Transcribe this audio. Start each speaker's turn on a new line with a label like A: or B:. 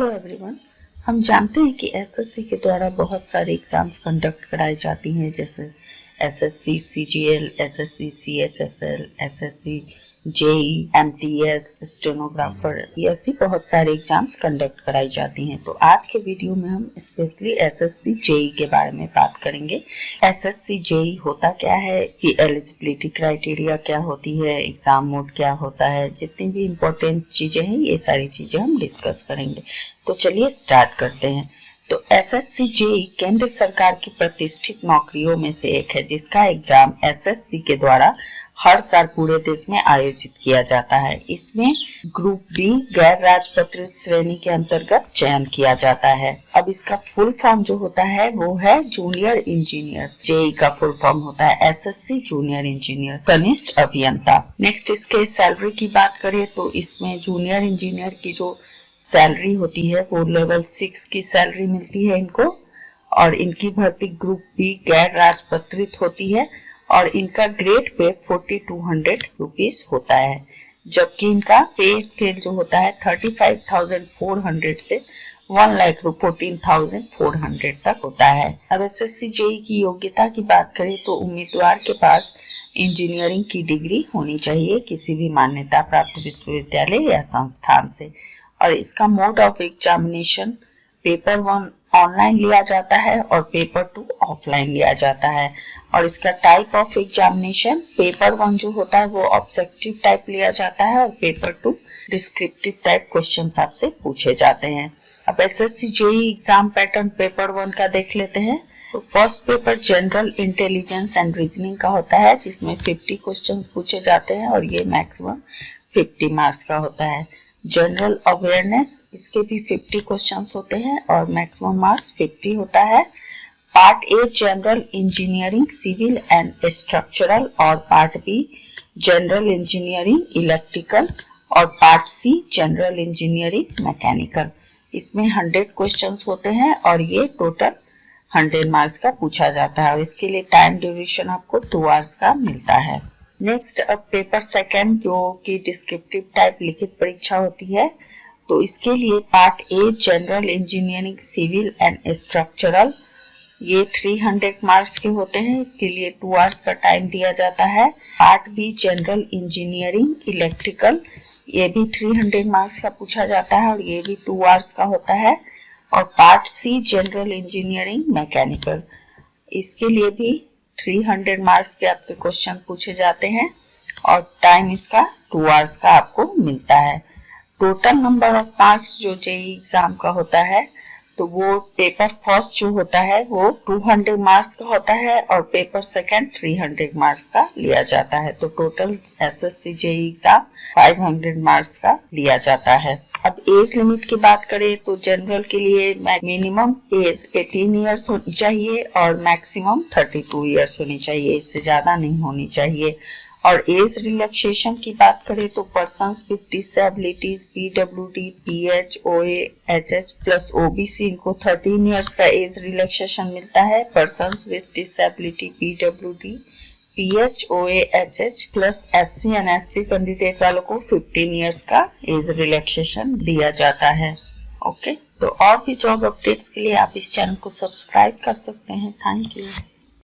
A: Hello everyone. हम जानते हैं कि एसएससी के द्वारा बहुत सारे एग्जाम्स कंडक्ट कराई जाती हैं, जैसे SSC CGL, SSC CHSL, SSC JE, MTS, stenographer, ऐसी बहुत सारे एग्जाम्स कंडक्ट कराई जाती हैं। तो आज के वीडियो में हम स्पेशली एसएससी जेई के बारे में बात करेंगे। एसएससी जेई होता क्या है, कि एलिजिबिलिटी क्राइटेरिया क्या होती है, एग्जाम मोड क्या होता है, जितनी भी इम्पोर्टेंट चीजें हैं ये सारी चीजें हम डिस्कस करेंगे। तो चलिए स्टार्ट करते हैं। तो एसएससी जेई केंद्र सरकार की प्रतिष्ठित नौकरियों में से एक है, जिसका एग्जाम एसएससी के द्वारा हर साल पूरे देश में आयोजित किया जाता है। इसमें ग्रुप बी गैर राजपत्रित श्रेणी के अंतर्गत चयन किया जाता है। अब इसका फुल फॉर्म जो होता है वो है जूनियर इंजीनियर। जेई का फुल फॉर्म होता है एसएससी जूनियर इंजीनियर, कनिष्ठ अभियंता। नेक्स्ट इसके सैलरी की बात करें तो इसमें जूनियर इंजीनियर की जो सैलरी होती है वो लेवल 6 की सैलरी मिलती है इनको, और इनकी भर्ती ग्रुप बी गैर राजपत्रित होती है और इनका ग्रेड पे 4200 रुपीस होता है, जबकि इनका पे स्केल जो होता है 35,400 से 1,14,400 तक होता है। अब एसएससी जेई की योग्यता की बात करें तो उम्मीदवार के पास इंजीनियरिंग की डिग्री होनी चाहिए किसी भी मान्यता प्राप्त विश्वविद्यालय या संस्थान से, और इसका mode of examination paper 1 online लिया जाता है और पेपर 2 ऑफलाइन लिया जाता है। और इसका टाइप ऑफ एग्जामिनेशन पेपर 1 जो होता है वो ऑब्जेक्टिव टाइप लिया जाता है और पेपर 2 डिस्क्रिप्टिव टाइप क्वेश्चन आपसे पूछे जाते हैं। अब SSC JE exam pattern paper 1 का देख लेते हैं। तो first paper general intelligence and reasoning का होता है, जिसमें 50 क्वेश्चन पूछे जाते हैं और ये मैक्सिमम 50 मार्क्स का होता है। जनरल अवेयरनेस, इसके भी 50 क्वेश्चंस होते हैं और मैक्सिमम मार्क्स 50 होता है। Part A general engineering civil and structural, और part B general engineering electrical, और part C general engineering mechanical. इसमें 100 क्वेश्चंस होते हैं और ये टोटल 100 मार्क्स का पूछा जाता है, और इसके लिए टाइम ड्यूरेशन आपको 2 आवर्स का मिलता है। नेक्स्ट अब पेपर सेकंड जो कि डिस्क्रिप्टिव टाइप लिखित परीक्षा होती है, तो इसके लिए part A general engineering civil and structural, ये 300 मार्क्स के होते हैं, इसके लिए 2 आवर्स का टाइम दिया जाता है। Part B general engineering electrical, ये भी 300 मार्क्स का पूछा जाता है और ये भी 2 आवर्स का होता है। और part C general engineering mechanical, इसके लिए भी 300 मार्क्स के आपके क्वेश्चन पूछे जाते हैं और टाइम इसका 2 आवर्स का आपको मिलता है। टोटल नंबर ऑफ मार्क्स जो जेई एग्जाम का होता है, तो वो पेपर फर्स्ट जो होता है वो 200 मार्क्स का होता है और पेपर सेकंड 300 मार्क्स का लिया जाता है। तो total SSC JE exam 500 marks का लिया जाता है। अब एज लिमिट की बात करें तो जनरल के लिए मिनिमम एज 18 इयर्स होनी चाहिए और मैक्सिमम 32 इयर्स होनी चाहिए, इससे ज्यादा नहीं होनी चाहिए। और एज रिलैक्सेशन की बात करें तो persons with disabilities, PWD, PHOA, HH plus OBC, इनको 13 इयर्स का एज रिलैक्सेशन मिलता है। Persons with disability, PWD, PHOA, HH plus SC and ST candidate वालों को 15 इयर्स का एज रिलैक्सेशन दिया जाता है। ओके, तो और भी जॉब अपडेट्स के लिए आप इस चैनल को सब्सक्राइब कर सकते हैं। Thank you.